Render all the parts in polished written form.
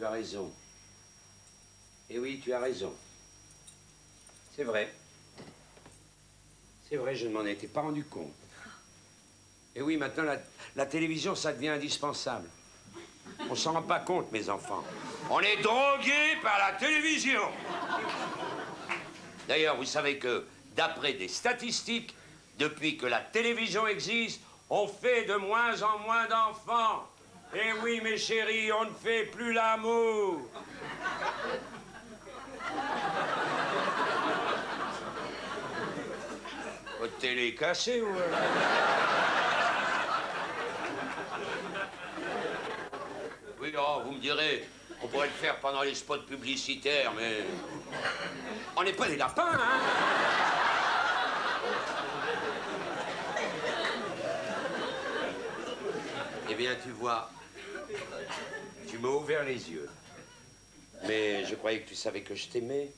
tu as raison. Eh oui, tu as raison. C'est vrai. C'est vrai, je ne m'en étais pas rendu compte. Et oui, maintenant, la télévision, ça devient indispensable. On s'en rend pas compte, mes enfants. On est drogués par la télévision. D'ailleurs, vous savez que, d'après des statistiques, depuis que la télévision existe, on fait de moins en moins d'enfants. Et oui, mes chéris, on ne fait plus l'amour. Votre télé est cassée, ou... Oui, oh, vous me direz, on pourrait le faire pendant les spots publicitaires, mais... On n'est pas des lapins, hein? Eh bien, tu vois, tu m'as ouvert les yeux. Mais je croyais que tu savais que je t'aimais,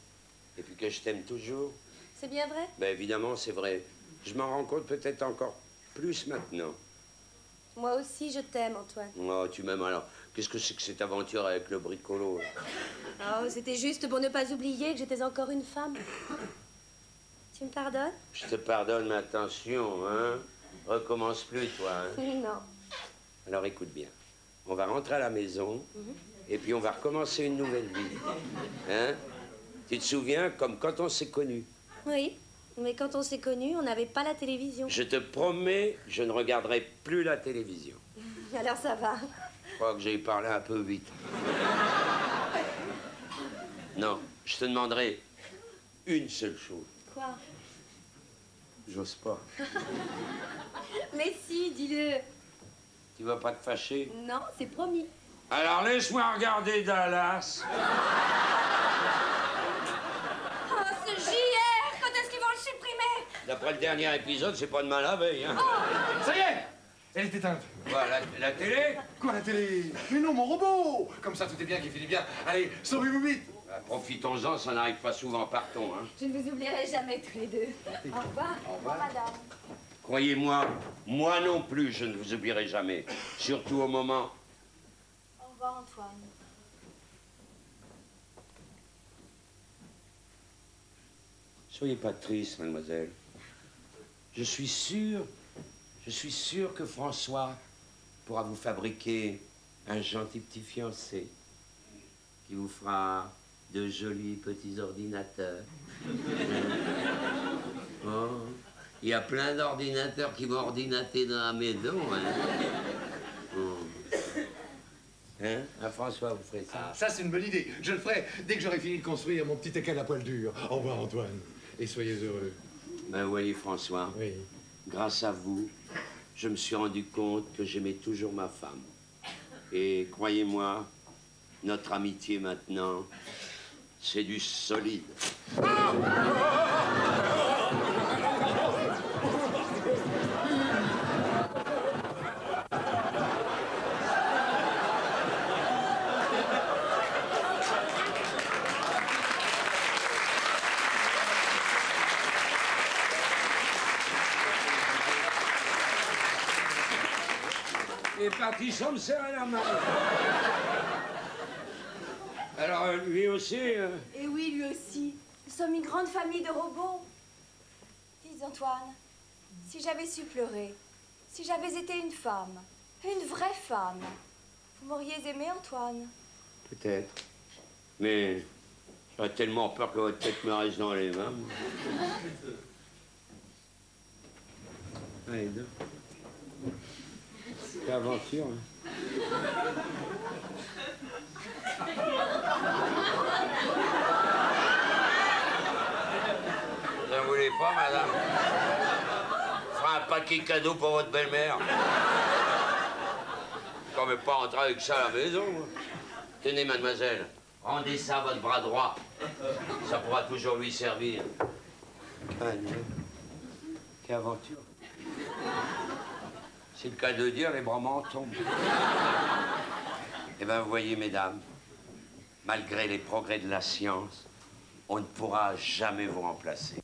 et puis que je t'aime toujours. C'est bien vrai? Ben évidemment, c'est vrai. Je m'en rends compte peut-être encore plus maintenant. Moi aussi, je t'aime, Antoine. Oh, tu m'aimes alors. Qu'est-ce que c'est que cette aventure avec le bricolo, là? Oh, c'était juste pour ne pas oublier que j'étais encore une femme. Tu me pardonnes? Je te pardonne, mais attention, hein? Recommence plus, toi, hein? Non. Alors écoute bien. On va rentrer à la maison, et puis on va recommencer une nouvelle vie. Hein? Tu te souviens, comme quand on s'est connus? Oui, mais quand on s'est connus, on n'avait pas la télévision. Je te promets, je ne regarderai plus la télévision. Alors ça va. Je crois que j'ai parlé un peu vite. Non, je te demanderai une seule chose. Quoi? J'ose pas. Mais si, dis-le. Tu vas pas te fâcher? Non, c'est promis. Alors laisse-moi regarder Dallas. Oh, ce JR, quand est-ce qu'ils vont le supprimer? D'après le dernier épisode, c'est pas de mal à veille, hein? Ça y est! Elle est éteinte. Voilà, la télé? Quoi, la télé? Mais non, mon robot! Comme ça, tout est bien qui finit bien. Allez, sauvez-vous vite! Bah, profitons-en, ça n'arrive pas souvent, partons, hein? Je ne vous oublierai jamais tous les deux. Au revoir. Au revoir. Madame. Croyez-moi, moi non plus, je ne vous oublierai jamais. Surtout au moment... Au revoir, Antoine. Soyez pas triste, mademoiselle. Je suis sûr que François pourra vous fabriquer un gentil petit fiancé qui vous fera de jolis petits ordinateurs. Oh, il y a plein d'ordinateurs qui vont ordinater dans la maison, hein. Oh. Hein? Ah, François, vous ferez ça? Ah, ça, c'est une bonne idée. Je le ferai dès que j'aurai fini de construire mon petit écal à poil dur. Au revoir, Antoine. Et soyez heureux. Ben, vous voyez, François, Oui. grâce à vous, je me suis rendu compte que j'aimais toujours ma femme. Et croyez-moi, notre amitié maintenant, c'est du solide. Il est parti sans me serrer la main. Alors, lui aussi... Et oui, lui aussi. Nous sommes une grande famille de robots. Dis, Antoine, si j'avais su pleurer, si j'avais été une femme, une vraie femme, vous m'auriez aimé, Antoine? Peut-être. Mais j'aurais tellement peur que votre tête me reste dans les mains. Allez, deux. Quelle aventure, hein. Vous n'en voulez pas, madame? Je ferai un paquet cadeau pour votre belle-mère. Je ne vais pas rentrer avec ça à la maison, moi. Tenez, mademoiselle, rendez ça à votre bras droit. Ça pourra toujours lui servir. Allez. Quelle aventure. C'est le cas de dire, les bras m'en tombent. Eh bien, vous voyez, mesdames, malgré les progrès de la science, on ne pourra jamais vous remplacer.